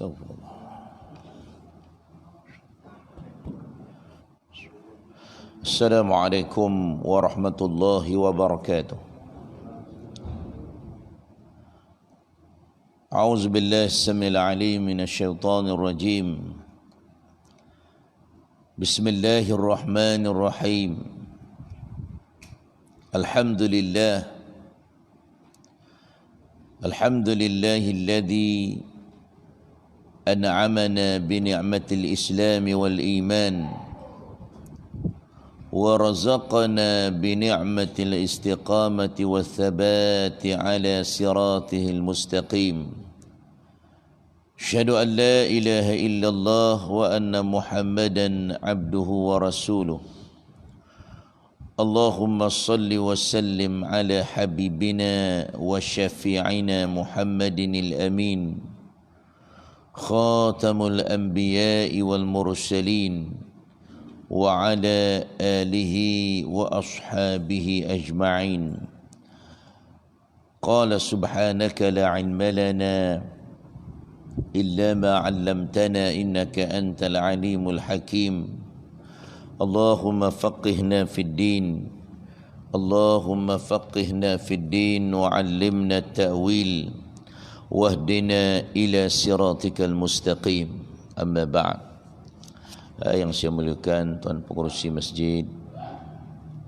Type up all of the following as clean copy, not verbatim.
Astagfirullah. Assalamualaikum warahmatullahi wabarakatuh. A'udzu billahi as-sami'il 'alim minasyaitonir rajim. Bismillahirrahmanirrahim. Alhamdulillahilladzi an'amana bi ni'matil Islam wal iman wa razaqana bi ni'matil istiqamati wath thabati ala siratihil mustaqim. Asyhadu an la ilaha illallah wa anna Muhammadan abduhu wa rasuluh. Allahumma salli wa sallim ala habibina wa syafi'ina Muhammadinil amin, khatamul anbiya'i wal mursalin, wa ala alihi wa ashabihi ajma'in. Qala subhanaka la ilma lana illa ma 'allamtana innaka antal alimul hakim. Allahumma faqihna fid din, Allahumma faqihna fid din wa 'allimna at-ta'wil wahdina ila siratikal mustaqim. Amma ba'd. Yang saya muliakan Tuan Pengerusi Masjid,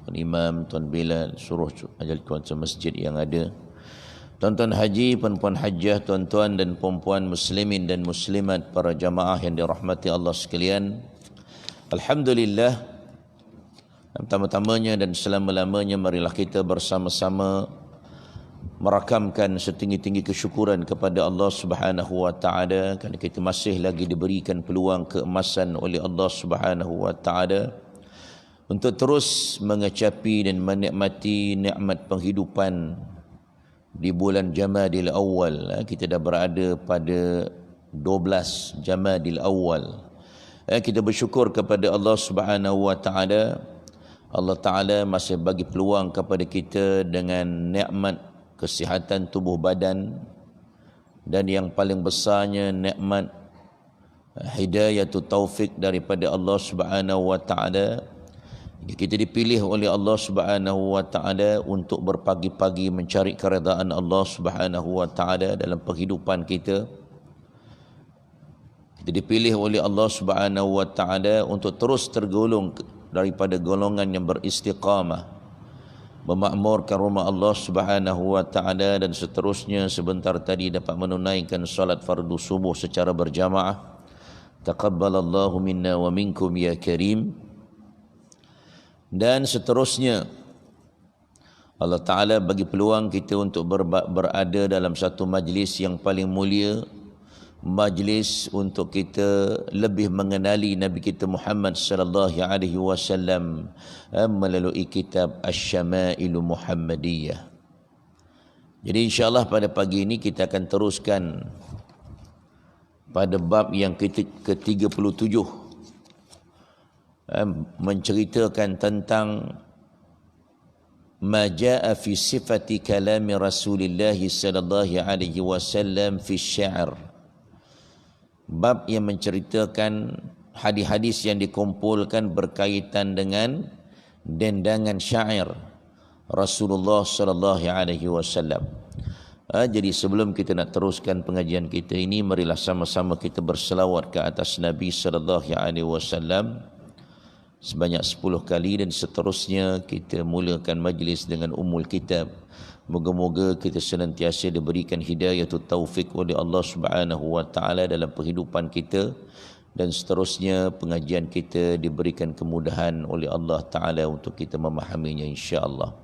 Tuan Imam, Tuan Bilal, seluruh tuan-tuan masjid yang ada, tuan-tuan haji, puan-puan hajjah, tuan-tuan dan puan-puan muslimin dan muslimat, para jamaah yang dirahmati Allah sekalian. Alhamdulillah, pertama-tamanya dan selama-lamanya marilah kita bersama-sama merakamkan setinggi-tinggi kesyukuran kepada Allah Subhanahu wa taala kerana kita masih lagi diberikan peluang keemasan oleh Allah Subhanahu wa taala untuk terus mengecapi dan menikmati nikmat penghidupan di bulan Jamadil Awal. Kita dah berada pada 12 Jamadil Awal. Kita bersyukur kepada Allah Subhanahu wa taala. Allah taala masih bagi peluang kepada kita dengan nikmat kesihatan tubuh badan, dan yang paling besarnya nikmat hidayatut taufik daripada Allah Subhanahu wa taala. Kita dipilih oleh Allah Subhanahu wa taala untuk berpagi-pagi mencari keredaan Allah Subhanahu wa taala dalam penghidupan kita. Kita dipilih oleh Allah Subhanahu wa taala untuk terus tergolong daripada golongan yang beristiqamah, memakmurkan rumah Allah Subhanahu wa taala, dan seterusnya sebentar tadi dapat menunaikan salat fardu subuh secara berjamaah. Taqabbalallahu minna wa minkum ya karim. Dan seterusnya Allah taala bagi peluang kita untuk berada dalam satu majlis yang paling mulia, majlis untuk kita lebih mengenali Nabi kita Muhammad sallallahu alaihi wasallam melalui kitab Asy-Syama'il Muhammadiyah. Jadi insya-Allah pada pagi ini kita akan teruskan pada bab yang ke-37, menceritakan tentang ma jaa fi sifati kalami Rasulillah sallallahu alaihi wasallam fi sya'r. Bab yang menceritakan hadis-hadis yang dikumpulkan berkaitan dengan dendangan syair Rasulullah sallallahu alaihi wasallam. Jadi sebelum kita nak teruskan pengajian kita ini, marilah sama-sama kita berselawat ke atas Nabi sallallahu alaihi wasallam sebanyak 10 kali, dan seterusnya kita mulakan majlis dengan Ummul Kitab. Moga-moga kita senantiasa diberikan hidayatut taufik oleh Allah Subhanahu wa taala dalam kehidupan kita, dan seterusnya pengajian kita diberikan kemudahan oleh Allah taala untuk kita memahaminya insya-Allah.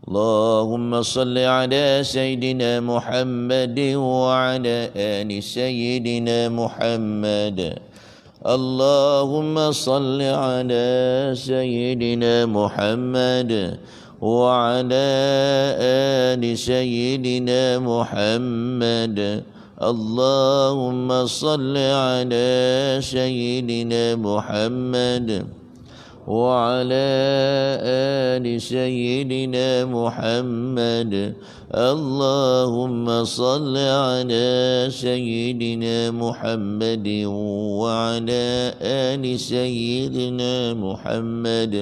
Allahumma salli ala sayyidina Muhammad wa ala ali sayyidina Muhammad. Allahumma salli ala sayyidina Muhammad wa ala ali sayyidina Muhammad. Allahumma salli ala sayyidina Muhammad وعلى آل سيدنا محمد اللهم صل على سيدنا محمد وعلى آل سيدنا محمد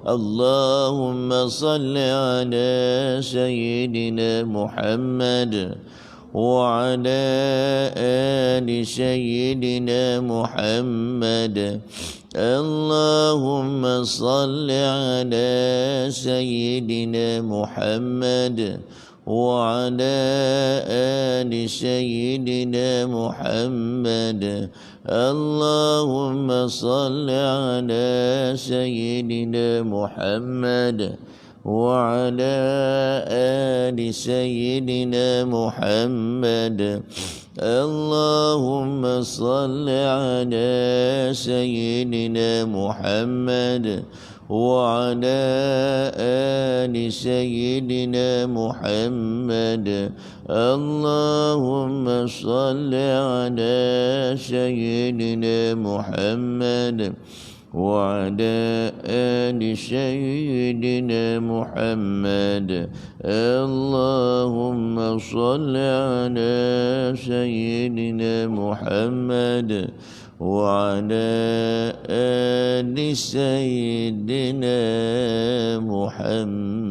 اللهم صل على سيدنا محمد وعلى آل سيدنا محمد اللهم صل على سيدنا محمد وعلى آل سيدنا محمد اللهم صل على سيدنا محمد وعلى آل سيدنا محمد اللهم صل على سيدنا محمد وعلى آل سيدنا محمد اللهم صل على سيدنا محمد وعلى آل سيدنا محمد اللهم صل على سيدنا محمد وعلى آل سيدنا محمد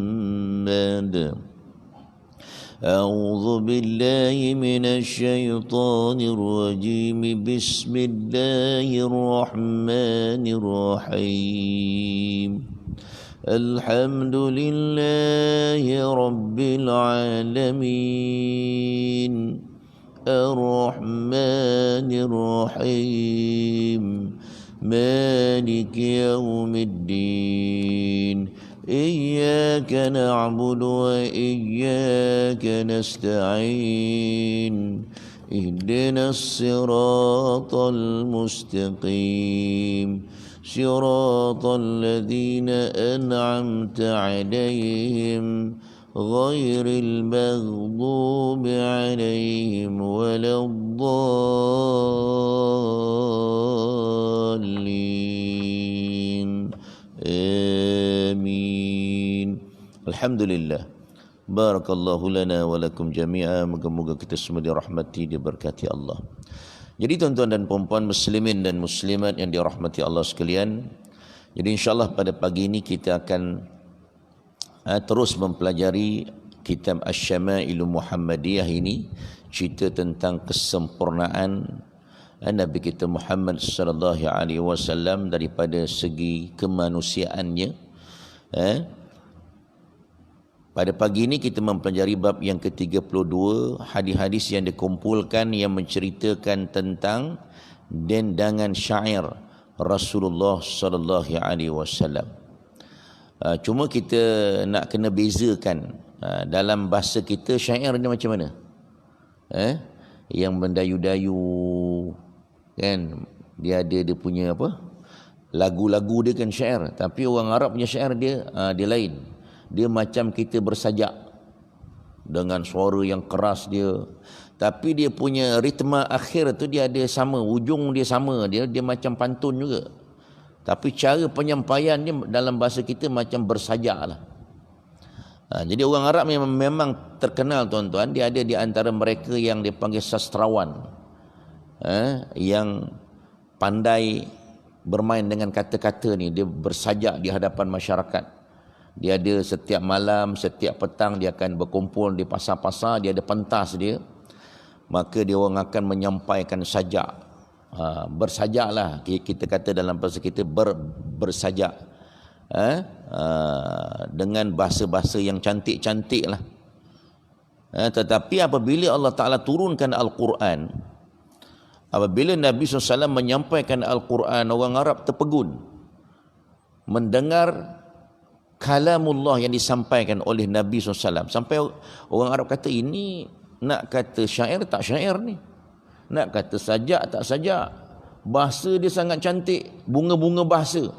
أعوذ بالله من الشيطان الرجيم بسم الله الرحمن الرحيم الحمد لله رب العالمين الرحمن الرحيم مالك يوم الدين إياك نعبد وإياك نستعين اهدنا الصراط المستقيم صراط الذين أنعمت عليهم غير المغضوب عليهم ولا الضالين آمين. Alhamdulillah. Barakallahu lana wa lakum jami'a. Moga-moga kita semua dirahmati, diberkati Allah. Jadi tuan-tuan dan puan-puan muslimin dan muslimat yang dirahmati Allah sekalian, jadi insyaAllah pada pagi ini kita akan terus mempelajari kitab Asy-Syamā'ilu Muhammadiyah ini, cerita tentang kesempurnaan Nabi kita Muhammad sallallahu alaihi wasallam daripada segi kemanusiaannya. Pada pagi ini kita mempelajari bab yang ke-32, hadis-hadis yang dikumpulkan yang menceritakan tentang dendangan syair Rasulullah sallallahu alaihi wasallam. Cuma kita nak kena bezakan dalam bahasa kita syair ni macam mana? Yang mendayu-dayu kan, dia punya apa? Lagu-lagu dia kan syair, tapi orang Arab punya syair dia lain. Dia macam kita bersajak dengan suara yang keras dia, tapi dia punya ritma akhir tu dia ada sama, ujung dia sama, dia macam pantun juga. Tapi cara penyampaian dia dalam bahasa kita macam bersajak lah. Jadi orang Arab memang terkenal tuan-tuan, dia ada di antara mereka yang dipanggil sastrawan, yang pandai bermain dengan kata-kata ni. Dia bersajak di hadapan masyarakat. Dia ada setiap malam, setiap petang dia akan berkumpul di pasar-pasar, dia ada pentas dia. Maka dia orang akan menyampaikan sajak. Bersajaklah, kita kata dalam bahasa kita bersajak. Dengan bahasa-bahasa yang cantik-cantik lah. Tetapi apabila Allah Ta'ala turunkan Al-Quran, apabila Nabi SAW menyampaikan Al-Quran, orang Arab terpegun mendengar kalamullah yang disampaikan oleh Nabi SAW. Sampai orang Arab kata, ini nak kata syair tak syair ni, nak kata sajak tak sajak. Bahasa dia sangat cantik, bunga-bunga bahasa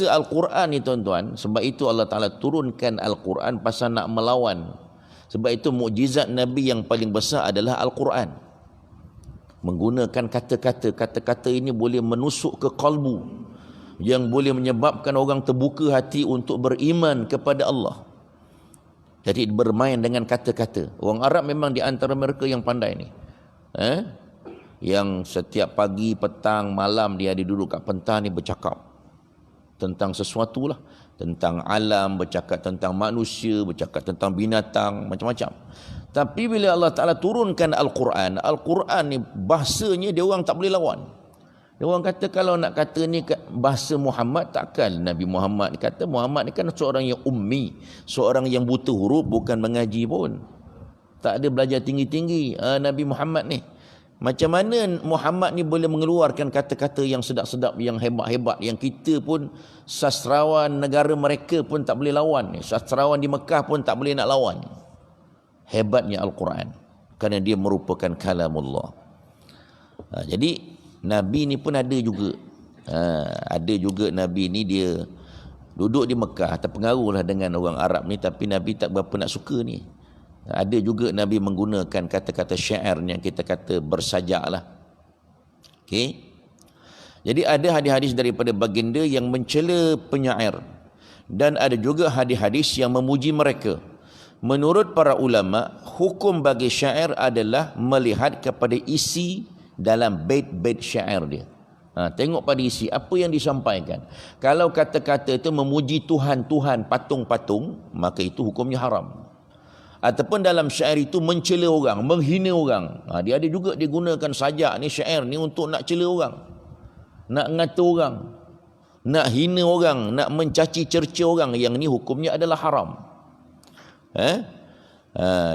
Al-Quran ni tuan-tuan. Sebab itu Allah Ta'ala turunkan Al-Quran pasal nak melawan. Sebab itu mukjizat Nabi yang paling besar adalah Al-Quran. Menggunakan kata-kata ini boleh menusuk ke kalbu, yang boleh menyebabkan orang terbuka hati untuk beriman kepada Allah. Jadi bermain dengan kata-kata. Orang Arab memang di antara mereka yang pandai ni. Yang setiap pagi, petang, malam dia ada duduk kat pentas ni bercakap tentang sesuatu lah. Tentang alam, bercakap tentang manusia, bercakap tentang binatang, macam-macam. Tapi bila Allah Ta'ala turunkan Al-Quran, Al-Quran ni bahasanya dia orang tak boleh lawan. Dia orang kata kalau nak kata ni bahasa Muhammad, takkan Nabi Muhammad ni kata. Muhammad ni kan seorang yang ummi, seorang yang buta huruf, bukan mengaji pun. Tak ada belajar tinggi-tinggi Nabi Muhammad ni. Macam mana Muhammad ni boleh mengeluarkan kata-kata yang sedap-sedap, yang hebat-hebat, yang kita pun sastrawan negara mereka pun tak boleh lawan. Sastrawan di Mekah pun tak boleh nak lawan. Hebatnya Al-Quran. Kerana dia merupakan kalamullah. Jadi Nabi ni pun ada juga. Ada juga Nabi ni dia duduk di Mekah, terpengaruh lah dengan orang Arab ni, tapi Nabi tak berapa nak suka ni. Ada juga Nabi menggunakan kata-kata syair yang kita kata bersajak lah. Okay. Jadi ada hadis-hadis daripada baginda yang mencela penyair. Dan ada juga hadis-hadis yang memuji mereka. Menurut para ulama, hukum bagi syair adalah melihat kepada isi dalam bait-bait syair dia. Tengok pada isi, apa yang disampaikan. Kalau kata-kata itu memuji Tuhan-Tuhan, patung-patung, maka itu hukumnya haram. Ataupun dalam syair itu mencela orang, menghina orang. Dia ada juga digunakan sajak ni, syair ni untuk nak cela orang, nak ngata orang, nak hina orang, nak mencaci cerca orang. Yang ni hukumnya adalah haram.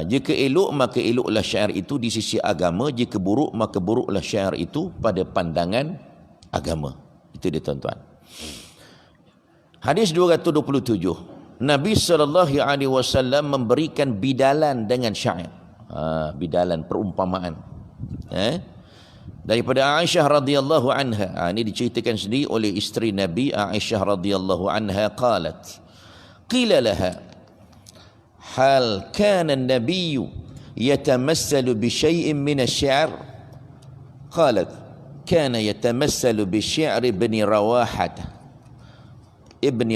Jika elok maka eloklah syair itu di sisi agama, jika buruk maka buruklah syair itu pada pandangan agama. Itu dia tuan-tuan. Hadis 227. Nabi SAW memberikan bidalan dengan syair. Bidalan, perumpamaan. Daripada Aisyah radhiyallahu anha. Ini diceritakan sendiri oleh isteri Nabi Aisyah radhiyallahu anha qalat. Qila laha hal kana an-nabiy yatamassalu bi syai'in min asy-syi'r? Qalat kana yatamassalu bi syi'ri ibn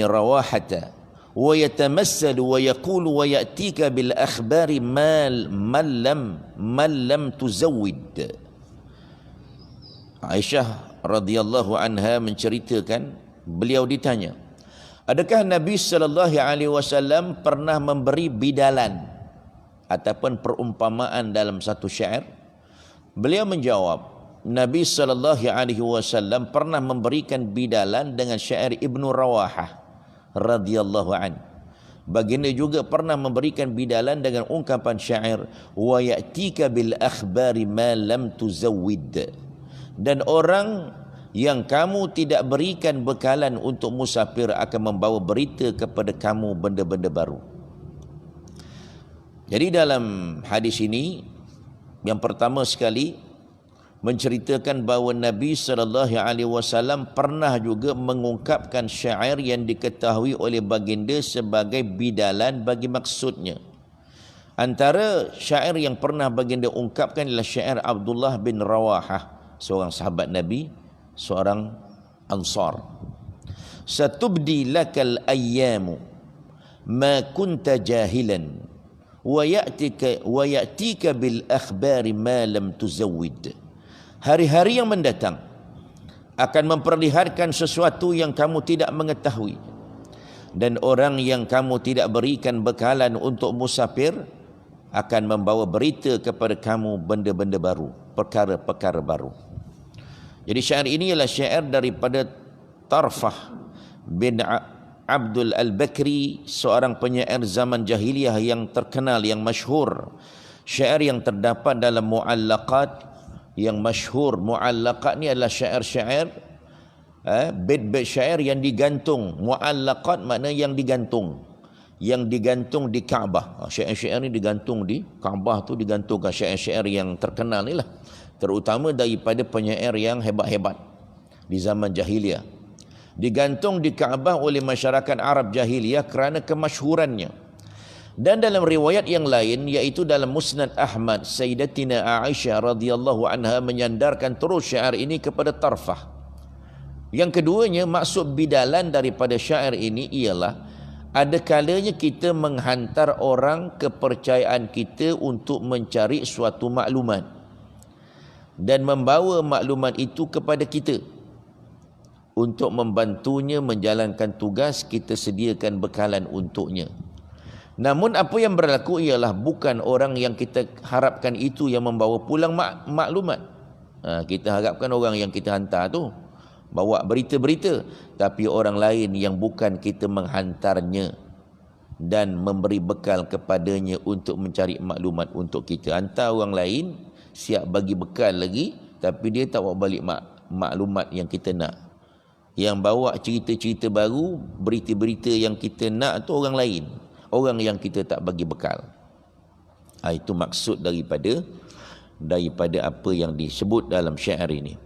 Rawahah ويتمثل ويقول ويأتيك بالأخبار من لم تزود. Aisyah radhiyallahu anha menceritakan, beliau ditanya, adakah Nabi SAW pernah memberi bidalan ataupun perumpamaan dalam satu syair? Beliau menjawab, Nabi SAW pernah memberikan bidalan dengan syair Ibnu Rawahah radhiyallahu an. Baginda juga pernah memberikan bidalan dengan ungkapan syair wa ya'tika bil akhbari ma lam tuzawwid. Dan orang yang kamu tidak berikan bekalan untuk musafir akan membawa berita kepada kamu benda-benda baru. Jadi dalam hadis ini yang pertama sekali menceritakan bahawa Nabi SAW pernah juga mengungkapkan syair yang diketahui oleh baginda sebagai bidalan bagi maksudnya. Antara syair yang pernah baginda ungkapkan adalah syair Abdullah bin Rawahah, seorang sahabat Nabi, seorang Ansar. Satubdi lakal ayyamu ma kunta jahilan wa ya'tika bil akhbari ma lam tuzawwid. Hari-hari yang mendatang akan memperlihatkan sesuatu yang kamu tidak mengetahui, dan orang yang kamu tidak berikan bekalan untuk musafir akan membawa berita kepada kamu benda-benda baru, perkara-perkara baru. Jadi syair ini ialah syair daripada Tarfah bin Abdul Al-Bakri, seorang penyair zaman jahiliyah yang terkenal, yang masyhur. Syair yang terdapat dalam muallaqat yang masyhur. Muallaqat ni adalah syair-syair, bait-bait syair yang digantung. Muallaqat makna yang digantung, yang digantung di Kaabah. Syair-syair ni digantung di Kaabah, tu digantungkan syair-syair yang terkenal ni lah, terutama daripada penyair yang hebat-hebat di zaman jahiliyah. Digantung di Kaabah oleh masyarakat Arab jahiliyah kerana kemasyhurannya. Dan dalam riwayat yang lain, iaitu dalam Musnad Ahmad, Sayyidatina Aisyah radhiyallahu anha menyandarkan terus syair ini kepada Tarfah. Yang keduanya, maksud bidalan daripada syair ini ialah ada kalanya kita menghantar orang kepercayaan kita untuk mencari suatu maklumat dan membawa maklumat itu kepada kita. Untuk membantunya menjalankan tugas, kita sediakan bekalan untuknya. Namun apa yang berlaku ialah bukan orang yang kita harapkan itu yang membawa pulang maklumat. Kita harapkan orang yang kita hantar tu bawa berita-berita, tapi orang lain yang bukan kita menghantarnya dan memberi bekal kepadanya untuk mencari maklumat untuk kita. Hantar orang lain, siap bagi bekal lagi, tapi dia tak bawa balik maklumat yang kita nak. Yang bawa cerita-cerita baru, berita-berita yang kita nak tu orang lain, orang yang kita tak bagi bekal. Itu maksud daripada apa yang disebut dalam syair ini.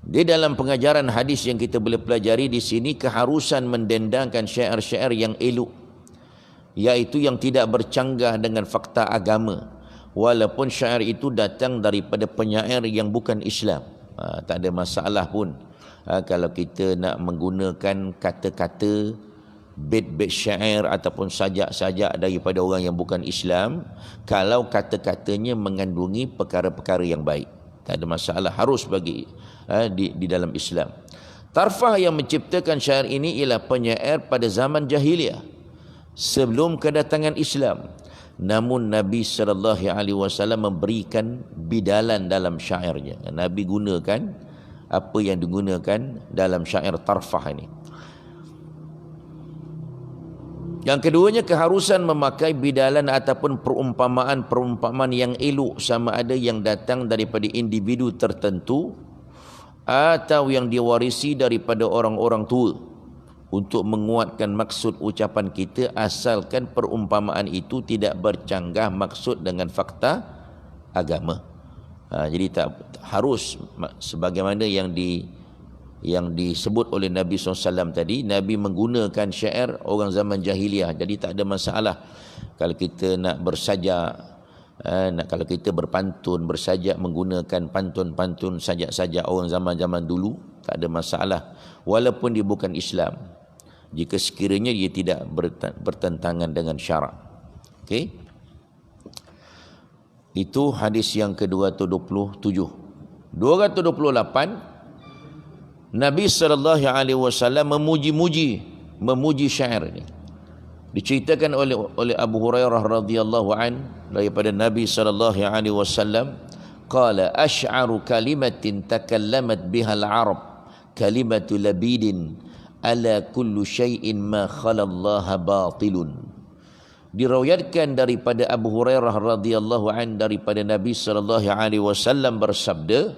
Di dalam pengajaran hadis yang kita boleh pelajari di sini, keharusan mendendangkan syair-syair yang elok, iaitu yang tidak bercanggah dengan fakta agama, walaupun syair itu datang daripada penyair yang bukan Islam. Tak ada masalah pun kalau kita nak menggunakan kata-kata, bait-bait syair ataupun sajak-sajak daripada orang yang bukan Islam, kalau kata-katanya mengandungi perkara-perkara yang baik. Tak ada masalah, harus bagi di dalam Islam. Tarfah yang menciptakan syair ini ialah penyair pada zaman jahiliyah sebelum kedatangan Islam. Namun Nabi SAW memberikan bidalan dalam syairnya. Nabi gunakan apa yang digunakan dalam syair tarfah ini. Yang keduanya, keharusan memakai bidalan ataupun perumpamaan yang elok, sama ada yang datang daripada individu tertentu atau yang diwarisi daripada orang-orang tua, untuk menguatkan maksud ucapan kita, asalkan perumpamaan itu tidak bercanggah maksud dengan fakta agama. Jadi tak harus sebagaimana yang disebut oleh Nabi SAW tadi. Nabi menggunakan syair orang zaman jahiliah, jadi tak ada masalah kalau kita nak bersajak, kalau kita berpantun, bersajak menggunakan pantun-pantun, sajak-sajak orang zaman-zaman dulu, tak ada masalah, walaupun dia bukan Islam, jika sekiranya dia tidak bertentangan dengan syarak. Okey, itu hadis yang ke-227. 228, Nabi SAW memuji syair ini. Diceritakan oleh Abu Hurairah radhiyallahu an daripada Nabi SAW, qala ash'aru kalimatin takallamat biha al-arab kalimatu labidin ala kullu syai'in ma khala Allah batilun. Diriwayatkan daripada Abu Hurairah radhiyallahu an daripada Nabi SAW bersabda,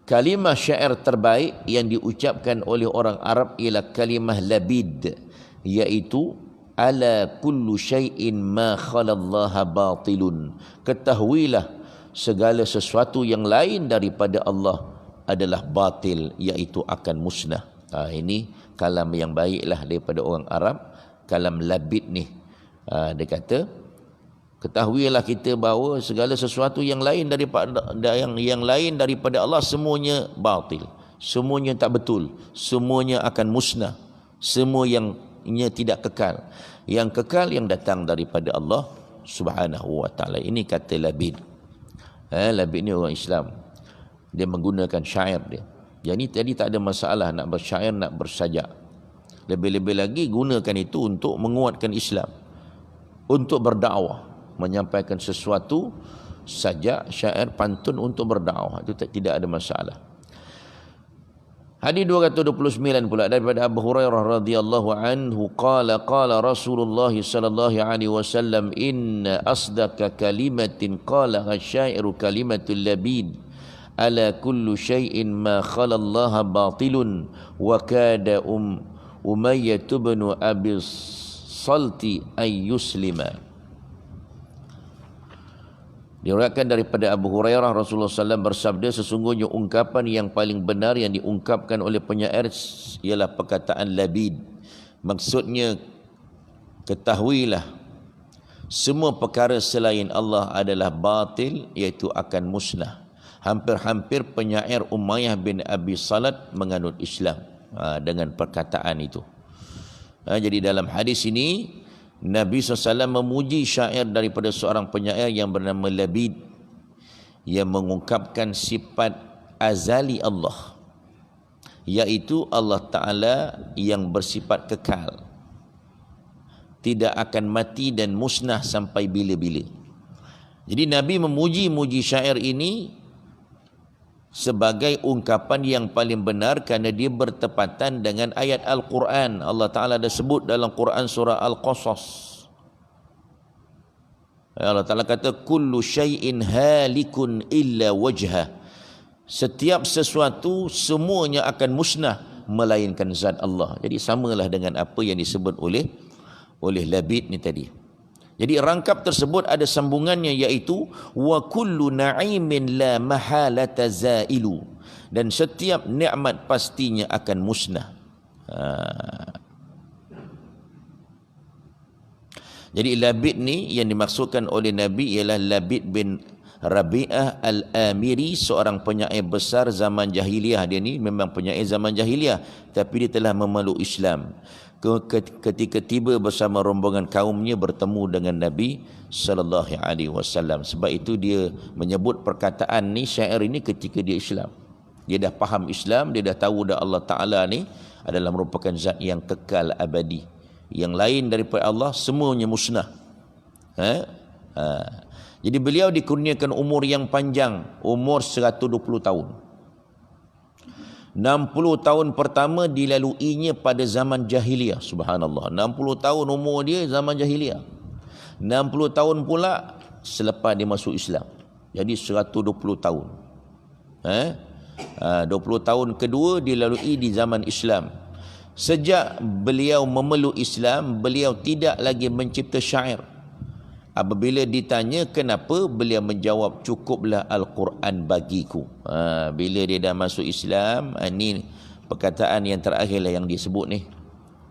kalimah syair terbaik yang diucapkan oleh orang Arab ialah kalimah labid, iaitu ala kullu syai'in ma khalallaha batilun. Ketahuilah segala sesuatu yang lain daripada Allah adalah batil, iaitu akan musnah. Ini kalam yang baiklah daripada orang Arab, kalam labid ni. Dia kata, ketahuilah kita bahawa segala sesuatu yang lain daripada Allah semuanya batil, semuanya tak betul, semuanya akan musnah, semuanya tidak kekal. Yang kekal yang datang daripada Allah Subhanahu wa taala. Ini kata labid. Labid ni orang Islam, dia menggunakan syair dia. Jadi tak ada masalah nak bersyair, nak bersajak. Lebih-lebih lagi gunakan itu untuk menguatkan Islam, untuk berdakwah, menyampaikan sesuatu, sajak, syair, pantun untuk berdakwah. Itu tidak ada masalah. Hadis 229 pula daripada Abu Hurairah radhiyallahu anhu, qala Rasulullah sallallahu alaihi wasallam, inna asdaqa kalimatin qala asy-syairu kalimatul labid ala kullu syai'in ma khala Allah batilun wa kada Umayyah bin Abi Salti ay yuslima. Diriwayatkan daripada Abu Hurairah, Rasulullah SAW bersabda, sesungguhnya ungkapan yang paling benar yang diungkapkan oleh penyair ialah perkataan labid. Maksudnya, ketahuilah semua perkara selain Allah adalah batil, iaitu akan musnah. hampir-hampir penyair Umayyah bin Abi Salat menganut Islam dengan perkataan itu. Jadi dalam hadis ini Nabi SAW memuji syair daripada seorang penyair yang bernama Labid, yang mengungkapkan sifat azali Allah, iaitu Allah Ta'ala yang bersifat kekal, tidak akan mati dan musnah sampai bila-bila. Jadi Nabi memuji syair ini sebagai ungkapan yang paling benar kerana dia bertepatan dengan ayat Al-Quran. Allah Ta'ala ada sebut dalam Quran surah Al-Qasas. Allah Ta'ala kata, kullu syai'in halikun illa wajhah. Setiap sesuatu semuanya akan musnah melainkan zat Allah. Jadi samalah dengan apa yang disebut oleh Labid ni tadi. Jadi rangkap tersebut ada sambungannya, iaitu wa kullu na'imin la mahalata zailu, dan setiap nikmat pastinya akan musnah. Jadi Labid ni yang dimaksudkan oleh Nabi ialah Labid bin Rabi'ah al-Amiri, seorang penyair besar zaman jahiliah. Dia ni memang penyair zaman jahiliah, tapi dia telah memeluk Islam ketika tiba bersama rombongan kaumnya bertemu dengan Nabi sallallahu alaihi wasallam. Sebab itu dia menyebut perkataan ni, syair ini, ketika dia Islam. Dia dah faham Islam, dia dah tahu dah Allah Ta'ala ni adalah merupakan zat yang kekal abadi. Yang lain daripada Allah semuanya musnah. Jadi beliau dikurniakan umur yang panjang, umur 120 tahun. 60 tahun pertama dilaluinya pada zaman jahiliah. Subhanallah, 60 tahun umur dia zaman jahiliah. 60 tahun pula selepas dia masuk Islam. Jadi 120 tahun. 20 tahun kedua dilalui di zaman Islam. Sejak beliau memeluk Islam, beliau tidak lagi mencipta syair. Apabila ditanya kenapa, beliau menjawab, cukuplah Al-Quran bagiku. Bila dia dah masuk Islam, ini perkataan yang terakhir lah yang disebut ni.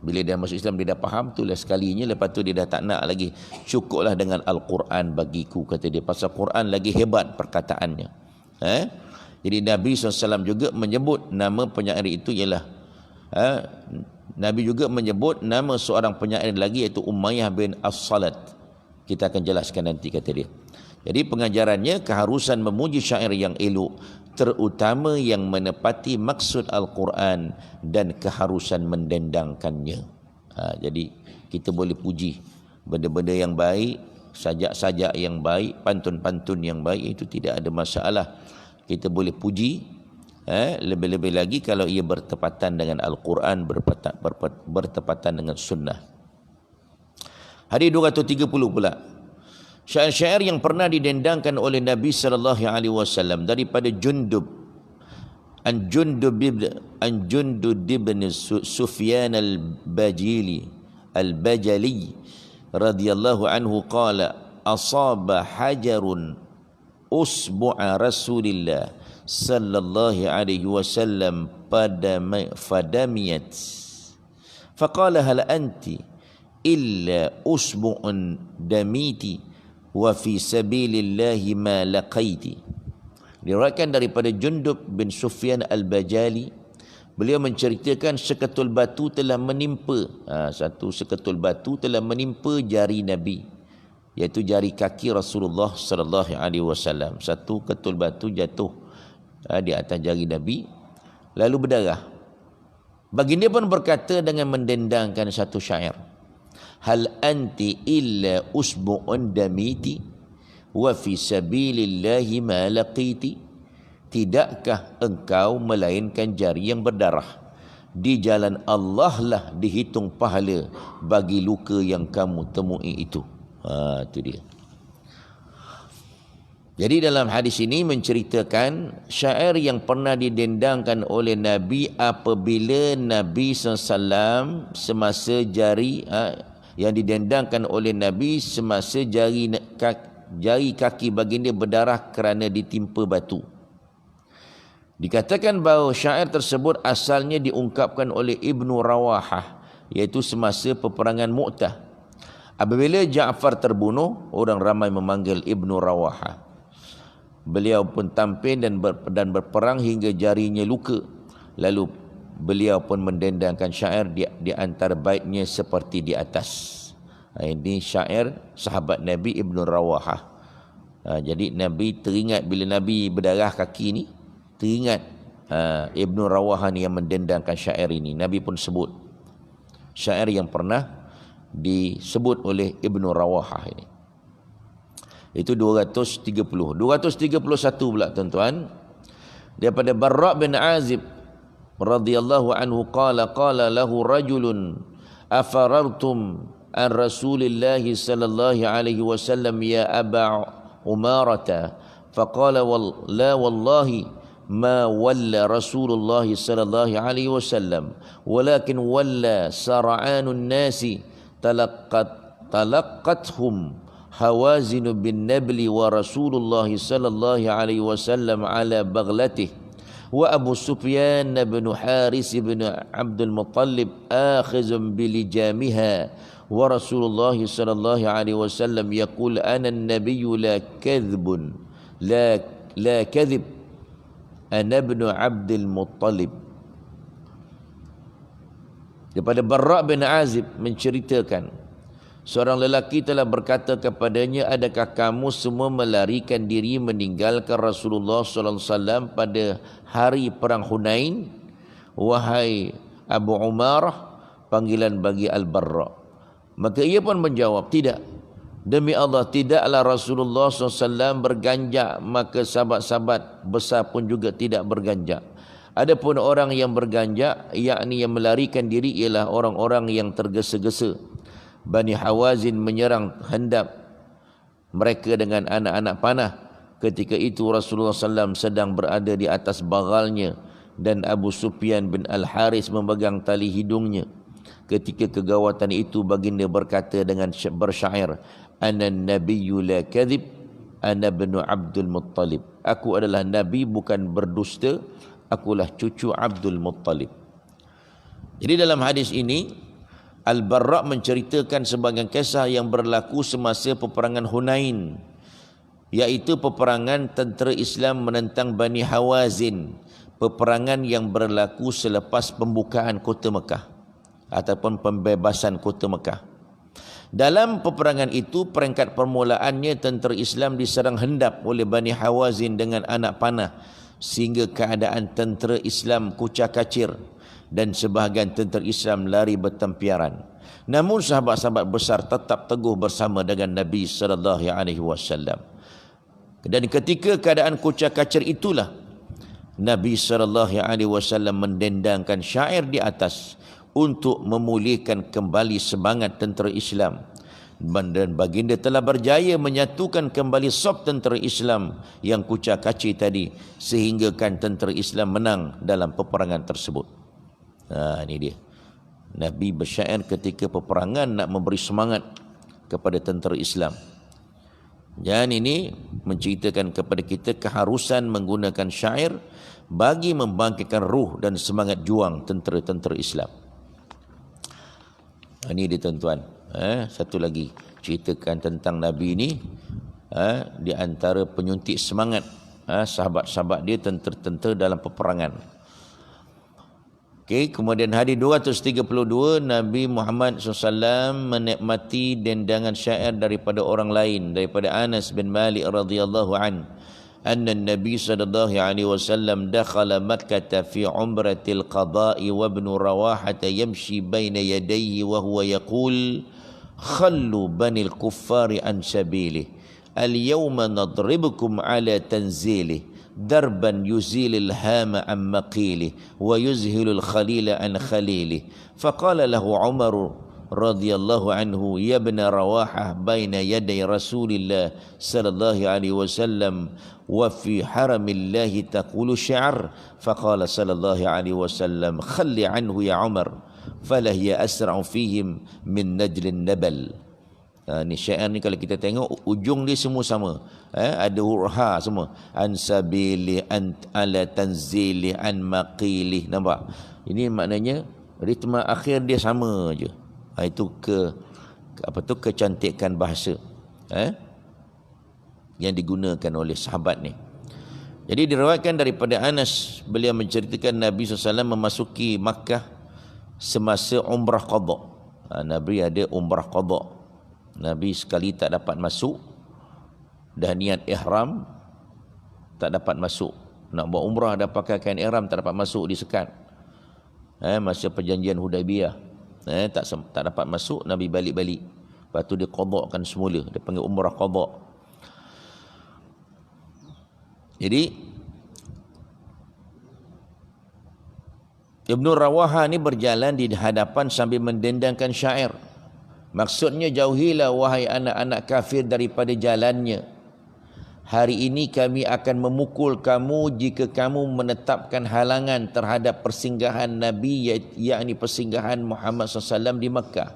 Bila dia masuk Islam, dia dah faham, itulah sekalinya. Lepas tu dia dah tak nak lagi. Cukuplah dengan Al-Quran bagiku, kata dia. Pasal Quran lagi hebat perkataannya. Jadi Nabi SAW juga menyebut nama penyair itu ialah Nabi juga menyebut nama seorang penyair lagi, iaitu Umayyah bin As-Salat. Kita akan jelaskan nanti, kata dia. Jadi pengajarannya keharusan memuji syair yang elok, terutama yang menepati maksud Al-Quran, dan keharusan mendendangkannya. Jadi kita boleh puji benda-benda yang baik, sajak-sajak yang baik, pantun-pantun yang baik, itu tidak ada masalah. Kita boleh puji, lebih-lebih lagi kalau ia bertepatan dengan Al-Quran, bertepatan dengan sunnah. Hadis 230 pula. Syair-syair yang pernah didendangkan oleh Nabi sallallahu alaihi wasallam daripada Jundub bin Sufyan al-Bajali radhiyallahu anhu qala asaba hajarun usbu'a Rasulillah sallallahu alaihi wasallam fadamiyat faqala hal anti illa usbu'un damiti wa fi sabilillahi ma laqaiti. Diriwayatkan daripada Jundub bin Sufyan al-Bajali, beliau menceritakan seketul batu telah menimpa, satu seketul batu telah menimpa jari Nabi, iaitu jari kaki Rasulullah sallallahu alaihi wasallam. Satu ketul batu jatuh di atas jari Nabi lalu berdarah. Baginda pun berkata dengan mendendangkan satu syair, hal anti illa usbu'un damiti wa fi sabilillahi ma laqiti. Tidakkah engkau melainkan jari yang berdarah, di jalan Allah lah dihitung pahala bagi luka yang kamu temui itu. Itu dia. Jadi dalam hadis ini menceritakan syair yang pernah didendangkan oleh Nabi apabila Nabi SAW semasa jari yang didendangkan oleh Nabi semasa jari kaki baginda berdarah kerana ditimpa batu. Dikatakan bahawa syair tersebut asalnya diungkapkan oleh Ibnu Rawahah, iaitu semasa peperangan Mu'tah. Apabila Ja'far terbunuh, orang ramai memanggil Ibnu Rawahah. Beliau pun tampil dan berperang hingga jarinya luka. Lalu beliau pun mendendangkan syair di antara baitnya seperti di atas. Ini syair sahabat Nabi Ibn Rawahah. Jadi Nabi teringat bila Nabi berdarah kaki ni, teringat Ibn Rawahah ni yang mendendangkan syair ini. Nabi pun sebut syair yang pernah disebut oleh Ibn Rawahah ini. Itu 230. 231 pula tuan-tuan. Daripada Barra' bin Azib radhiyallahu anhu qala lahu rajulun afarartum an Rasulillah sallallahu alaihi wasallam ya Aba Umarata faqala la wallahi ma walla Rasulullah sallallahu alaihi wasallam walakin walla sar'anun nasi talaqathum hawazin bin nabli wa Rasulullah sallallahu alaihi wasallam ala baghlatihi wa Abu Sufyan bin Haris bin Abdul Muttalib akhizun bilijamiha wa Rasulullah sallallahu alaihi wasallam yaqul ana an-nabiyyu la kadhibun la kadhib ana ibn Abdul Muttalib. Daripada Barra' bin Azib menceritakan seorang lelaki telah berkata kepadanya, adakah kamu semua melarikan diri meninggalkan Rasulullah sallallahu alaihi wasallam pada hari perang Hunain? Wahai Abu Umarah, panggilan bagi Al-Barra'. Maka ia pun menjawab, tidak. Demi Allah, tidaklah Rasulullah SAW berganjak, maka sahabat-sahabat besar pun juga tidak berganjak. Adapun orang yang berganjak, yakni yang melarikan diri, ialah orang-orang yang tergesa-gesa. Bani Hawazin menyerang hendak mereka dengan anak-anak panah. Ketika itu Rasulullah SAW sedang berada di atas baghalnya dan Abu Sufyan bin Al-Haris memegang tali hidungnya. Ketika kegawatan itu baginda berkata dengan bersyair, ana nabiyyu la kadhib ana ibn Abdul Muttalib. Aku adalah nabi bukan berdusta, akulah cucu Abdul Muttalib. Jadi dalam hadis ini Al-Barra' menceritakan sebagian kisah yang berlaku semasa peperangan Hunain, iaitu peperangan tentera Islam menentang Bani Hawazin, peperangan yang berlaku selepas pembukaan kota Mekah ataupun pembebasan kota Mekah. Dalam peperangan itu, peringkat permulaannya tentera Islam diserang hendap oleh Bani Hawazin dengan anak panah, sehingga keadaan tentera Islam kucak-kacir dan sebahagian tentera Islam lari bertempiaran. Namun sahabat-sahabat besar tetap teguh bersama dengan Nabi sallallahu alaihi wasallam. Dan ketika keadaan kucak-kacir itulah Nabi sallallahu alaihi wasallam mendendangkan syair di atas untuk memulihkan kembali semangat tentera Islam. Dan baginda telah berjaya menyatukan kembali saf tentera Islam yang kucak-kacir tadi, sehinggakan tentera Islam menang dalam peperangan tersebut. Ini dia. Nabi bersyair ketika peperangan nak memberi semangat kepada tentera Islam. Dan ini menceritakan kepada kita keharusan menggunakan syair bagi membangkitkan ruh dan semangat juang tentera-tentera Islam. Ini dia tuan-tuan. Satu lagi ceritakan tentang Nabi ini, di antara penyuntik semangat sahabat-sahabat dia, tentera-tentera dalam peperangan. Okey, kemudian hadis 232, Nabi Muhammad SAW menikmati dendangan syair daripada orang lain, daripada Anas bin Malik radhiyallahu an. أن النبي صلى الله عليه وسلم دخل مكة في عمرة القضاء وابن رواحة يمشي بين يديه وهو يقول خلوا بني الكفار عن سبيله اليوم نضربكم على تنزيله دربا يزيل الهام عن مقيله ويزهل الخليل عن خليله فقال له عمر رضي الله عنه يا ابن رواحة بين يدي رسول الله صلى الله عليه وسلم وفي حرم الله تقول شعر فقال صلى الله عليه وسلم خل عنه يا عمر فلهي أسرع فيهم من نجل النبل. Ni syair ni kalau kita tengok ujung dia semua sama, ada huruf ha semua, an sabili an ala tanzili an maqili. Nampak? Ini maknanya ritme akhir dia sama je. Itu kecantikan bahasa yang digunakan oleh sahabat ni. Jadi diriwayatkan daripada Anas, beliau menceritakan Nabi SAW memasuki Makkah semasa umrah qadha. Nabi ada umrah qadha. Nabi sekali tak dapat masuk, dah niat ihram tak dapat masuk. Nak buat umrah dah pakai kain ihram tak dapat masuk, disekat. Masa perjanjian Hudaibiyah, tak dapat masuk, Nabi balik-balik. Lepas tu dia qadhakan semula, dia panggil umrah qadha. Jadi Ibnu Rawaha ni berjalan di hadapan sambil mendendangkan syair. Maksudnya, jauhilah wahai anak-anak kafir daripada jalannya. Hari ini kami akan memukul kamu jika kamu menetapkan halangan terhadap persinggahan Nabi, yakni persinggahan Muhammad SAW di Makkah.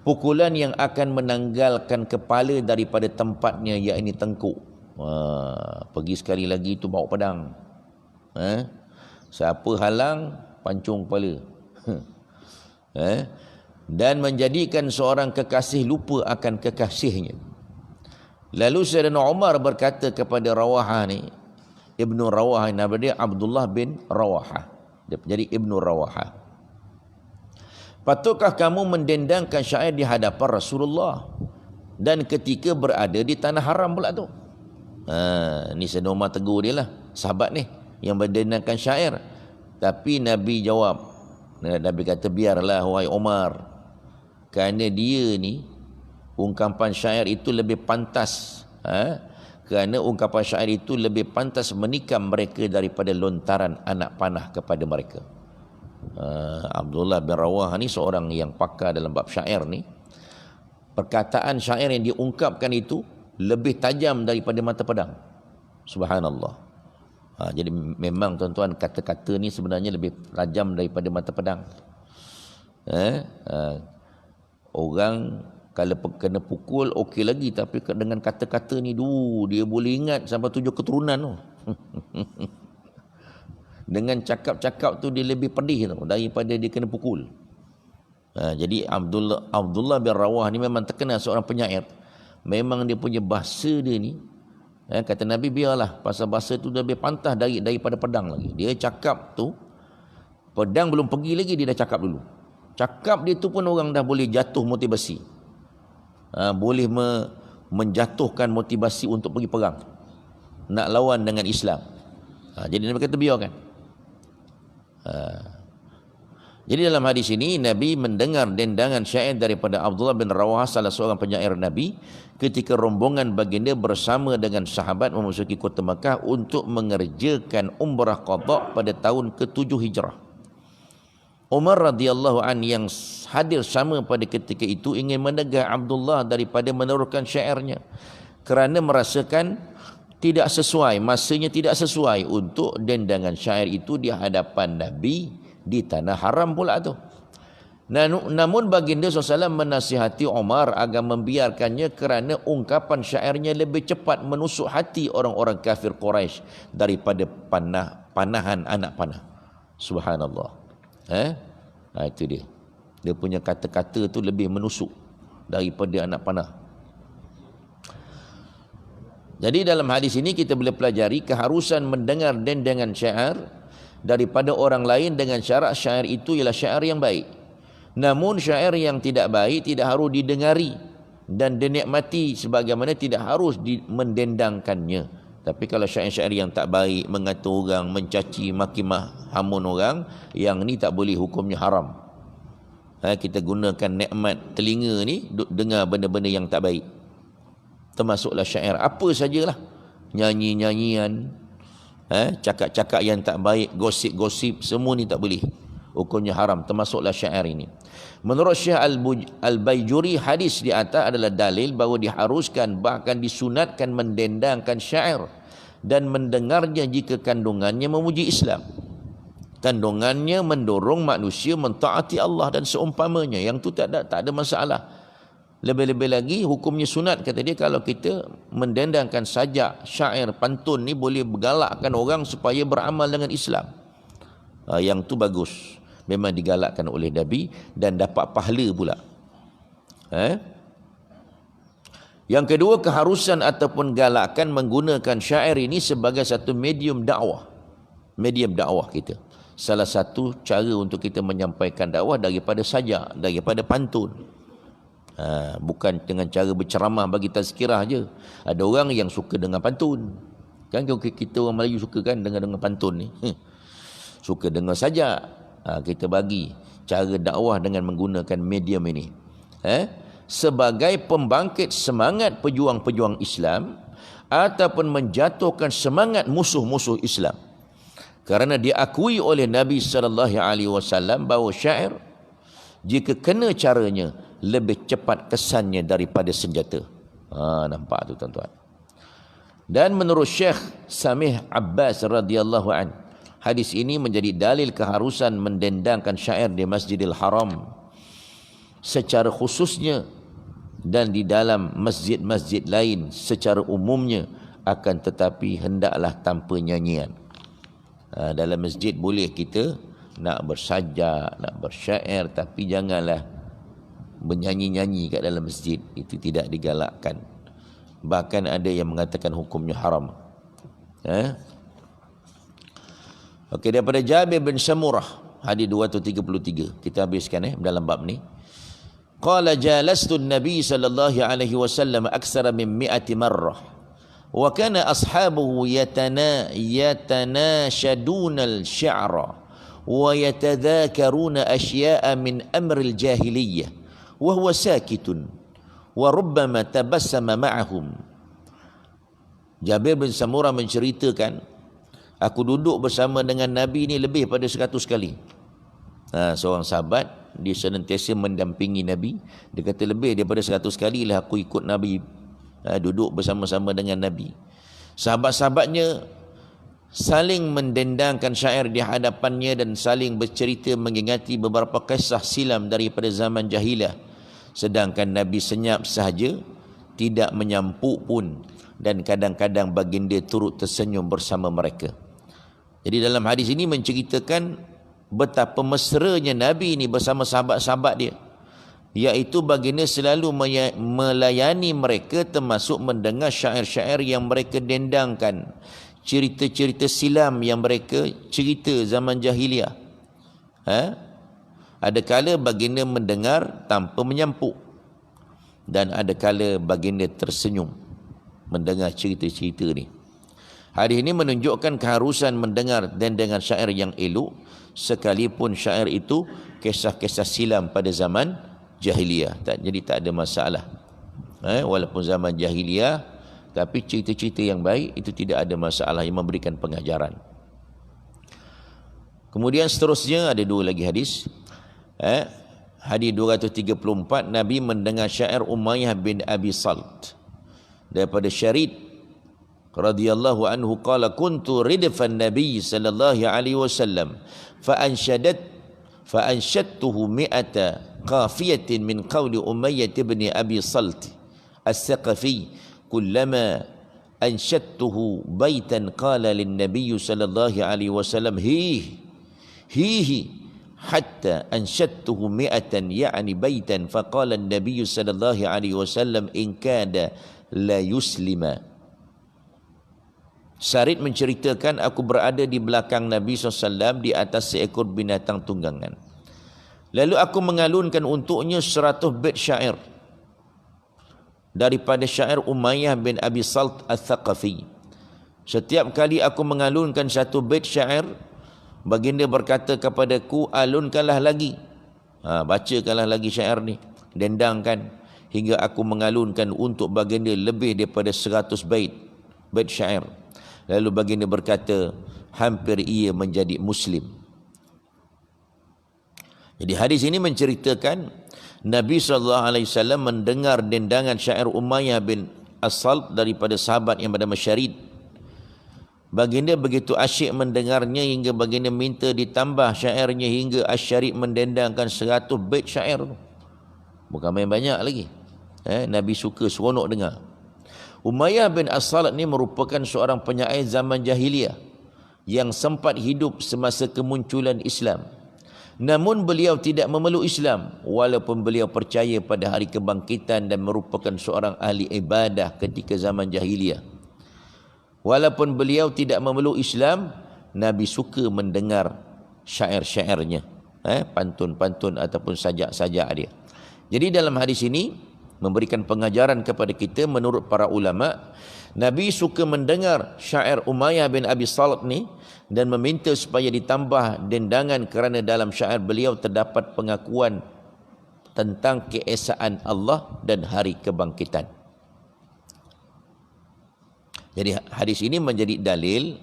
Pukulan yang akan menanggalkan kepala daripada tempatnya, yakni tengkuk. Pergi sekali lagi tu bawa pedang. Siapa halang, pancung kepala. Dan menjadikan seorang kekasih lupa akan kekasihnya. Lalu Sayyidina Umar berkata kepada Rawaha ni, Ibnu Rawaha, nama dia Abdullah bin Rawaha, dia jadi Ibnu Rawaha, patutkah kamu mendendangkan syair di hadapan Rasulullah dan ketika berada di tanah haram pula tu? Ni Sayyidina Umar tegur dia lah, sahabat ni yang mendendangkan syair. Tapi Nabi jawab, Nabi kata, biarlah wahai Umar, kerana dia ni ungkapan syair itu lebih pantas, kerana ungkapan syair itu lebih pantas menikam mereka daripada lontaran anak panah kepada mereka. Abdullah bin Rawah ni seorang yang pakar dalam bab syair ni. Perkataan syair yang diungkapkan itu lebih tajam daripada mata pedang. Subhanallah. Jadi memang tuan-tuan, kata-kata ni sebenarnya lebih tajam daripada mata pedang. Orang kalau kena pukul okey lagi, tapi dengan kata-kata ni dia boleh ingat sampai 7 keturunan tu. Dengan cakap-cakap tu dia lebih pedih tu daripada dia kena pukul. Jadi Abdullah bin Rawah ni memang terkenal seorang penyair. Memang dia punya bahasa dia ni, kata Nabi, biarlah, pasal bahasa tu lebih pantas daripada pedang lagi. Dia cakap tu, pedang belum pergi lagi, dia dah cakap dulu. Cakap dia tu pun orang dah boleh jatuh motivasi, boleh menjatuhkan motivasi untuk pergi perang, nak lawan dengan Islam. Jadi Nabi kata biarkan. Jadi dalam hadis ini Nabi mendengar dendangan syair daripada Abdullah bin Rawah, salah seorang penyair Nabi, ketika rombongan baginda bersama dengan sahabat memasuki kota Makkah untuk mengerjakan umrah qadha pada tahun ke-7 Hijrah. Umar radhiyallahu an yang hadir sama pada ketika itu ingin menegur Abdullah daripada meneruskan syairnya, kerana merasakan tidak sesuai, masanya tidak sesuai untuk dendangan syair itu di hadapan Nabi di tanah haram pula tu. Namun baginda SAW menasihati Umar agar membiarkannya kerana ungkapan syairnya lebih cepat menusuk hati orang-orang kafir Quraisy daripada panahan anak panah. Subhanallah. Itu dia. Dia punya kata-kata tu lebih menusuk daripada anak panah. Jadi dalam hadis ini kita boleh pelajari keharusan mendengar dendangan syair daripada orang lain dengan syarat syair itu ialah syair yang baik. Namun syair yang tidak baik tidak harus didengari dan dinikmati, sebagaimana tidak harus mendendangkannya. Tapi kalau syair-syair yang tak baik, mengata orang, mencaci, maki hamun orang, yang ni tak boleh, hukumnya haram. Kita gunakan nikmat telinga ni dengar benda-benda yang tak baik, termasuklah syair apa sajalah, nyanyi-nyanyian, cakap-cakap yang tak baik, gosip-gosip, semua ni tak boleh, hukumnya haram, termasuklah syair ini. Menurut Syekh Al-Baijuri, hadis di atas adalah dalil bahawa diharuskan, bahkan disunatkan mendendangkan syair dan mendengarnya jika kandungannya memuji Islam. Kandungannya mendorong manusia mentaati Allah dan seumpamanya, yang tu tak ada masalah. Lebih-lebih lagi hukumnya sunat, kata dia, kalau kita mendendangkan sajak, syair, pantun ni boleh bergalakkan orang supaya beramal dengan Islam. Yang tu bagus, memang digalakkan oleh Nabi dan dapat pahala pula. Yang kedua, keharusan ataupun galakan menggunakan syair ini sebagai satu medium dakwah. Medium dakwah kita. Salah satu cara untuk kita menyampaikan dakwah daripada sajak, daripada pantun. Bukan dengan cara berceramah bagi tazkirah je. Ada orang yang suka dengan pantun. Kan kita orang Melayu suka kan dengan pantun ni. Suka dengar sajak. Kita bagi cara dakwah dengan menggunakan medium ini. Sebagai pembangkit semangat pejuang-pejuang Islam ataupun menjatuhkan semangat musuh-musuh Islam. Kerana diakui oleh Nabi SAW bahawa syair jika kena caranya lebih cepat kesannya daripada senjata. Nampak tu tuan-tuan. Dan menurut Syekh Samih Abbas radhiyallahu an, hadis ini menjadi dalil keharusan mendendangkan syair di Masjidil Haram secara khususnya dan di dalam masjid-masjid lain secara umumnya, akan tetapi hendaklah tanpa nyanyian. Dalam masjid boleh kita nak bersajak, nak bersyair, tapi janganlah bernyanyi-nyanyi kat dalam masjid. Itu tidak digalakkan. Bahkan ada yang mengatakan hukumnya haram. Okey, daripada Jabir bin Samurah, hadis 233. Kita habiskan dalam bab ni. Qala jalastu an-nabi sallallahu alaihi wasallam aktsara min 100 marrah wa kana ashabuhu yatanashaduna al-syi'ra wa yatadhakaruna asya'a min amri al-jahiliyyah wa huwa sakitun wa rubbama tabassama ma'ahum. Jabir bin Samurah menceritakan, aku duduk bersama dengan Nabi ni lebih pada 100 kali. Seorang sahabat, dia senantiasa mendampingi Nabi. Dia kata lebih daripada 100 kali lah aku ikut Nabi, duduk bersama-sama dengan Nabi. Sahabat-sahabatnya saling mendendangkan syair di hadapannya dan saling bercerita mengingati beberapa kisah silam daripada zaman jahiliah. Sedangkan Nabi senyap sahaja, tidak menyampuk pun, dan kadang-kadang baginda turut tersenyum bersama mereka. Jadi dalam hadis ini menceritakan betapa mesranya Nabi ini bersama sahabat-sahabat dia, iaitu baginda selalu melayani mereka, termasuk mendengar syair-syair yang mereka dendangkan, cerita-cerita silam yang mereka cerita zaman jahiliah. Ada kala baginda mendengar tanpa menyampuk, dan ada kala baginda tersenyum mendengar cerita-cerita ni. Hadis ini menunjukkan keharusan mendengar dendangan syair yang elok, sekalipun syair itu kisah-kisah silam pada zaman jahiliah. Jadi tak ada masalah. Walaupun zaman jahiliah, tapi cerita-cerita yang baik itu tidak ada masalah, yang memberikan pengajaran. Kemudian seterusnya ada dua lagi hadis. Hadis 234, Nabi mendengar syair Umayyah bin Abi Salt daripada Syarid radhiyallahu anhu qala kuntu ridfan nabiy sallallahu alaihi wasallam fa anshadtuhu 100 qafiyatin min qawli Umayyah bin Abi Salt as-Saqafi kullama anshadtuhu baitan qala lin nabiy sallallahu alaihi wasallam hi hatta anshadtuhu 100 yani baitan faqala an-nabiy sallallahu alaihi wasallam in kada la yuslima. Syarid menceritakan, aku berada di belakang Nabi SAW di atas seekor binatang tunggangan. Lalu aku mengalunkan untuknya 100 bait syair daripada syair Umayyah bin Abi Salt al-Thaqafi. Setiap kali aku mengalunkan satu bait syair, baginda berkata kepadaku, alunkanlah lagi, bacakanlah lagi syair ni, dendangkan, hingga aku mengalunkan untuk baginda lebih daripada 100 bait syair. Lalu baginda berkata, hampir ia menjadi Muslim. Jadi hadis ini menceritakan Nabi SAW mendengar dendangan syair Umayyah bin As-Salt daripada sahabat yang bernama Syarid. Baginda begitu asyik mendengarnya hingga baginda minta ditambah syairnya, hingga Asy-Syarid mendendangkan 100 bait syair. Bukan main banyak lagi. Nabi suka, seronok dengar. Umayyah bin As-Salt ni merupakan seorang penyair zaman jahiliah yang sempat hidup semasa kemunculan Islam. Namun beliau tidak memeluk Islam walaupun beliau percaya pada hari kebangkitan dan merupakan seorang ahli ibadah ketika zaman jahiliyah. Walaupun beliau tidak memeluk Islam, Nabi suka mendengar syair-syairnya, pantun-pantun ataupun sajak-sajak dia. Jadi dalam hadis ini memberikan pengajaran kepada kita, menurut para ulama, Nabi suka mendengar syair Umayyah bin Abi Salt ni dan meminta supaya ditambah dendangan kerana dalam syair beliau terdapat pengakuan tentang keesaan Allah dan hari kebangkitan. Jadi hadis ini menjadi dalil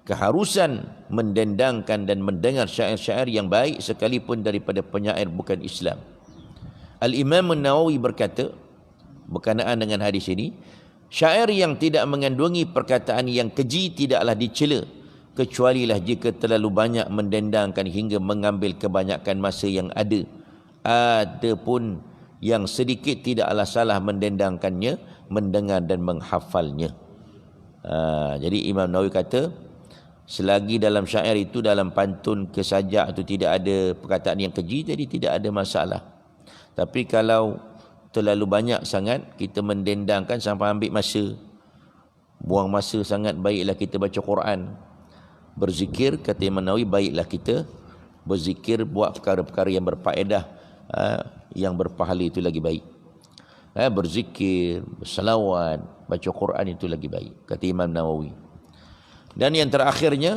keharusan mendendangkan dan mendengar syair-syair yang baik sekalipun daripada penyair bukan Islam. Al-Imam An-Nawawi berkata berkenaan dengan hadis ini, syair yang tidak mengandungi perkataan yang keji tidaklah dicela, kecualilah jika terlalu banyak mendendangkan hingga mengambil kebanyakan masa yang ada. Adapun yang sedikit tidaklah salah mendendangkannya, mendengar dan menghafalnya. Jadi Imam Nawawi kata, selagi dalam syair itu, dalam pantun kesajak itu tidak ada perkataan yang keji, jadi tidak ada masalah. Tapi kalau terlalu banyak sangat kita mendendangkan sampai ambil masa, buang masa sangat, baiklah kita baca Quran, berzikir. Kata Imam Nawawi, baiklah kita berzikir, buat perkara-perkara yang berfaedah, yang berpahala, itu lagi baik. Berzikir, bersalawat, baca Quran, itu lagi baik, kata Imam Nawawi. Dan yang terakhirnya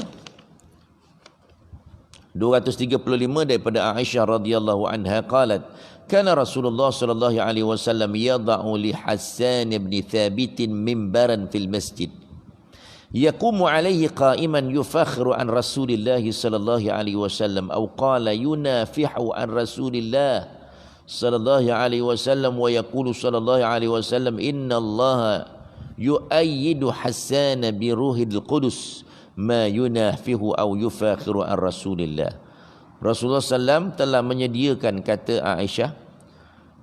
235 daripada Aisyah radhiyallahu anha qalat, kana Rasulullah sallallahu alaihi wasallam yad'u li Hassan ibn Thabit mimbaran fil masjid yaqumu alaihi qa'iman yufakhiru an Rasulillah sallallahu alaihi wasallam aw qala yunafihu an Rasulillah sallallahu alaihi wasallam wa yaqulu sallallahu alaihi wasallam inna Allah yu'ayyidu Hassan bi ruhil qudus ma yunafihu aw yufakhiru an Rasulillah. Rasulullah SAW telah menyediakan, kata Aisyah,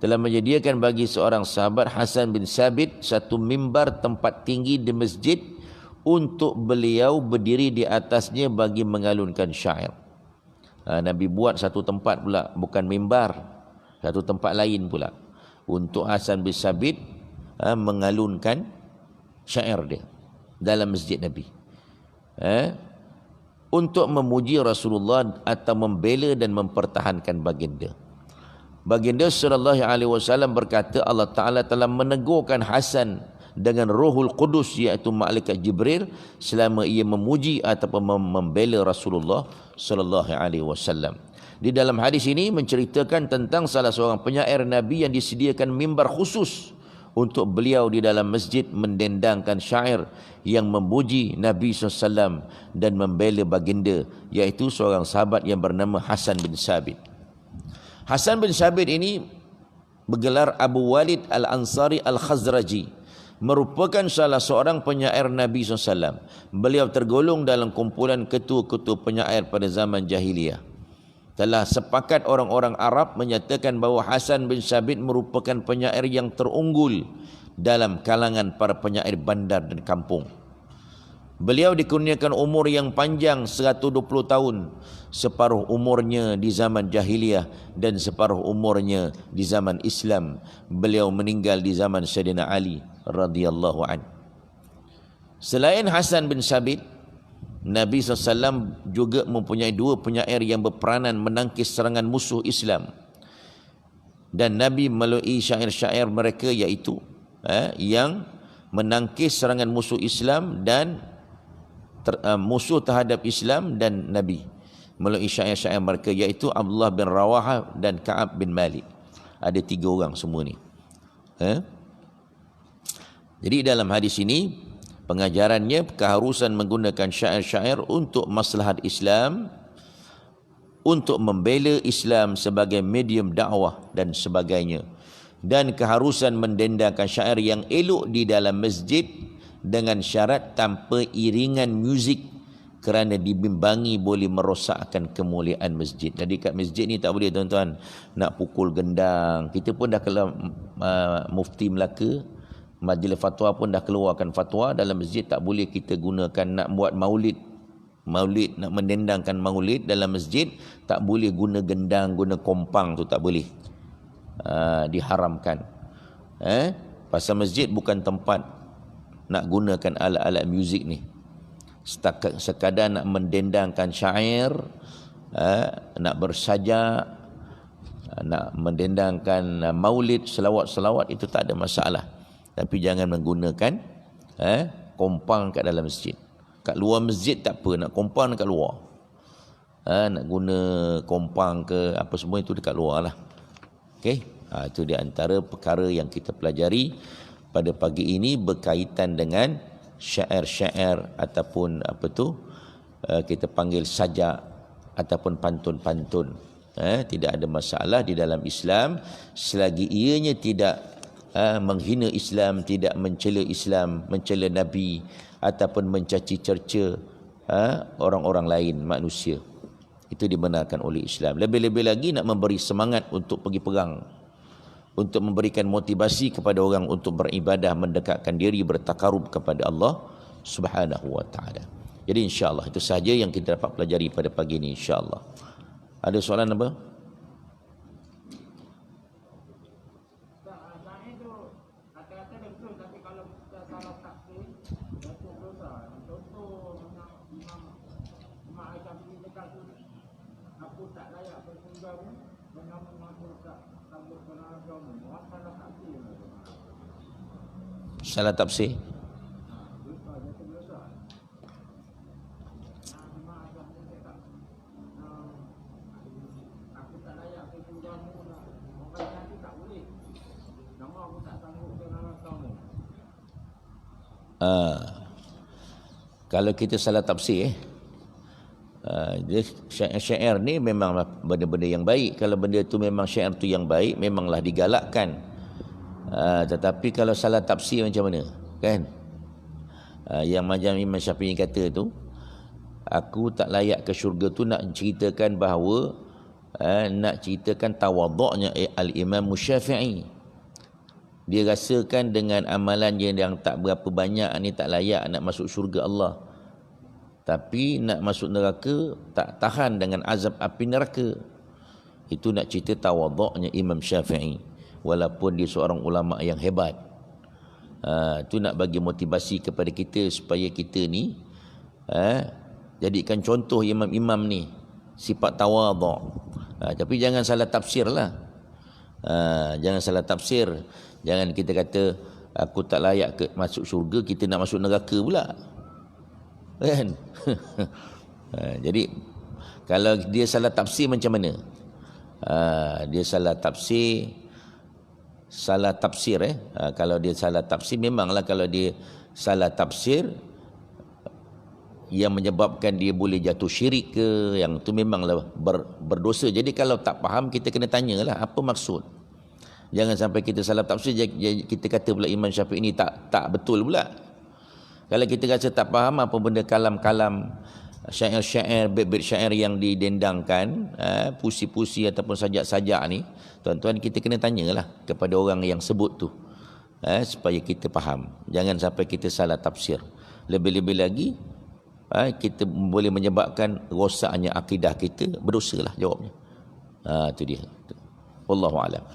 telah menyediakan bagi seorang sahabat Hasan bin Sabit satu mimbar tempat tinggi di masjid untuk beliau berdiri di atasnya bagi mengalunkan syair. Nabi buat satu tempat pula, bukan mimbar, satu tempat lain pula untuk Hasan bin Sabit mengalunkan syair dia dalam masjid Nabi, untuk memuji Rasulullah atau membela dan mempertahankan baginda. Baginda sallallahu alaihi wasallam berkata, Allah Taala telah menegurkan Hasan dengan Ruhul Qudus, iaitu malaikat Jibril, selama ia memuji ataupun membela Rasulullah sallallahu alaihi wasallam. Di dalam hadis ini menceritakan tentang salah seorang penyair Nabi yang disediakan mimbar khusus untuk beliau di dalam masjid mendendangkan syair yang memuji Nabi SAW dan membela baginda, iaitu seorang sahabat yang bernama Hasan bin Sabit. Hasan bin Sabit ini bergelar Abu Walid Al-Ansari Al-Khazraji, merupakan salah seorang penyair Nabi SAW. Beliau tergolong dalam kumpulan ketua-ketua penyair pada zaman jahiliyah. Telah sepakat orang-orang Arab menyatakan bahawa Hasan bin Sabit merupakan penyair yang terunggul dalam kalangan para penyair bandar dan kampung. Beliau dikurniakan umur yang panjang 120 tahun, separuh umurnya di zaman jahiliyah dan separuh umurnya di zaman Islam. Beliau meninggal di zaman Sayyidina Ali radhiyallahu anhu. Selain Hasan bin Sabit, Nabi SAW juga mempunyai dua penyair yang berperanan menangkis serangan musuh Islam. Dan Nabi melalui syair-syair mereka, iaitu yang menangkis serangan musuh Islam dan musuh terhadap Islam dan Nabi, melalui syair-syair mereka, iaitu Abdullah bin Rawaha dan Ka'ab bin Malik. Ada tiga orang semua ni. Jadi dalam hadis ini pengajarannya keharusan menggunakan syair-syair untuk maslahat Islam, untuk membela Islam sebagai medium dakwah dan sebagainya, dan keharusan mendendangkan syair yang elok di dalam masjid dengan syarat tanpa iringan muzik, kerana dibimbangi boleh merosakkan kemuliaan masjid. Jadi kat masjid ni tak boleh tuan-tuan nak pukul gendang. Kita pun dah kalau Mufti Melaka, Majlis Fatwa pun dah keluarkan fatwa, dalam masjid tak boleh kita gunakan nak buat maulid Maulid, nak mendendangkan maulid dalam masjid, tak boleh guna gendang, guna kompang tu tak boleh. Diharamkan. Pasal masjid bukan tempat nak gunakan alat-alat muzik ni. Sekadar nak mendendangkan syair, nak bersajak, nak mendendangkan maulid, selawat-selawat, itu tak ada masalah. Tapi jangan menggunakan kompang kat dalam masjid. Kat luar masjid tak apa, nak kompang kat luar. Nak guna kompang ke apa semua itu dekat luar lah. Okey, itu di antara perkara yang kita pelajari pada pagi ini berkaitan dengan syair-syair ataupun kita panggil sajak ataupun pantun-pantun. Tidak ada masalah di dalam Islam selagi ianya tidak menghina Islam, tidak mencela Islam, mencela Nabi ataupun mencaci cerca orang-orang lain, manusia. Itu dibenarkan oleh Islam. Lebih-lebih lagi nak memberi semangat untuk pergi perang, untuk memberikan motivasi kepada orang untuk beribadah, mendekatkan diri, bertakarub kepada Allah Subhanahu wa taala. Jadi insya-Allah itu sahaja yang kita dapat pelajari pada pagi ini, insya-Allah. Ada soalan apa? Salah tafsir. Kalau kita salah tafsir, syair ni memang benda-benda yang baik. Kalau benda tu memang syair tu yang baik, memanglah digalakkan. Tetapi kalau salah tafsir macam mana, kan? Yang macam Imam Syafi'i kata tu, aku tak layak ke syurga tu nak ceritakan bahawa nak ceritakan tawaduknya Al-Imam Syafi'i. Dia rasakan dengan amalan yang tak berapa banyak ni tak layak nak masuk syurga Allah. Tapi nak masuk neraka tak tahan dengan azab api neraka. Itu nak cerita tawaduknya Imam Syafi'i, walaupun dia seorang ulama yang hebat. Itu nak bagi motivasi kepada kita supaya kita ni jadikan contoh imam-imam ni sifat tawaduk. Tapi jangan salah tafsir lah. Jangan salah tafsir. Jangan kita kata aku tak layak masuk syurga, kita nak masuk neraka pula, kan? Jadi kalau dia salah tafsir macam mana? Dia salah tafsir. Kalau dia salah tafsir, memanglah kalau dia salah tafsir yang menyebabkan dia boleh jatuh syirik ke, yang tu memanglah berdosa. Jadi kalau tak faham, kita kena tanyalah apa maksud. Jangan sampai kita salah tafsir, kita kata pula Imam Syafi'i ini tak betul pula. Kalau kita rasa tak faham apa benda kalam-kalam, syair-syair, bait-bait syair yang didendangkan, puisi-puisi ataupun sajak-sajak ni, tuan-tuan, kita kena tanyalah kepada orang yang sebut tu, supaya kita faham. Jangan sampai kita salah tafsir. Lebih-lebih lagi, kita boleh menyebabkan rosaknya akidah kita, berdosalah jawabnya. Itu dia. Wallahu a'lam.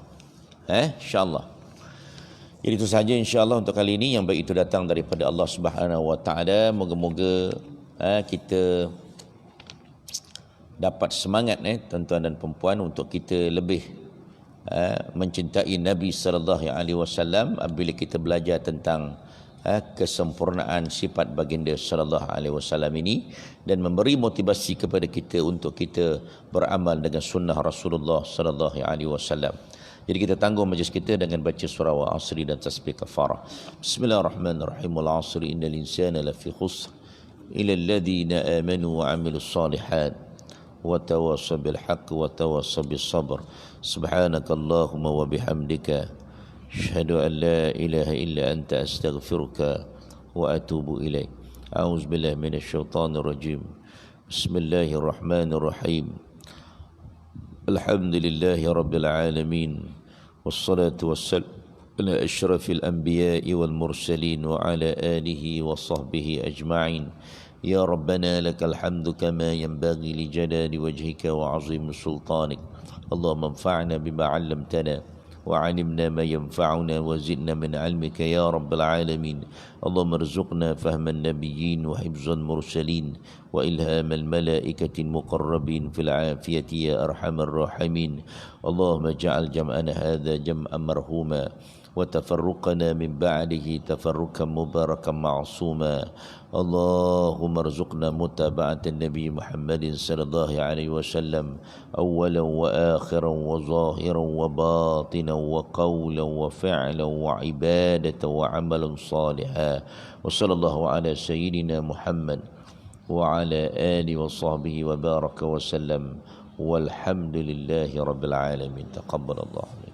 InsyaAllah. Jadi itu sahaja insyaAllah untuk kali ini. Yang baik itu datang daripada Allah Subhanahu wa taala. Moga-moga kita dapat semangat tuan-tuan dan puan untuk kita lebih mencintai Nabi sallallahu alaihi wasallam apabila kita belajar tentang kesempurnaan sifat baginda sallallahu alaihi wasallam ini, dan memberi motivasi kepada kita untuk kita beramal dengan sunnah Rasulullah sallallahu alaihi wasallam. Jadi kita tangguh majlis kita dengan baca surah wa asri dan tasbih kafarah. Bismillahirrahmanirrahim. Wal asri innal insana lafi khusr illa alladhina amanu wa amilus salihat wa tawassaw bil haqq wa tawassaw bis sabr. Subhanakallahumma wa bihamdika asyhadu an la ilaha illa anta astaghfiruka wa atubu ilaik. A'udzu billahi minasyaitonir rajim. Bismillahirrahmanirrahim. Alhamdulillahi rabbil alamin. Wassalatu على أشرف الأنبياء والمرسلين وعلى آله وصحبه أجمعين. يا ربنا لك الحمد كما ينبغي لجلال وجهك وعظيم سلطانك. اللهم انفعنا بما علمتنا وعلمنا ما ينفعنا وزدنا من علمك يا رب العالمين. اللهم ارزقنا فهم النبيين وحفظ المرسلين وإلهام الملائكة المقربين في العافية يا أرحم الراحمين. اللهم اجعل جمعنا هذا جمعا مرحوما وتفرقنا من بعده تفرقا مباركا معصوما. اللهم ارزقنا متابعة النبي محمد صلى الله عليه وسلم أولا وآخرا وظاهرا وباطنا وقولا وفعلا وعبادة وعملا صالحا. وصلى الله على سيدنا محمد وعلى آله وصحبه وبارك وسلم والحمد لله رب العالمين. تقبل الله.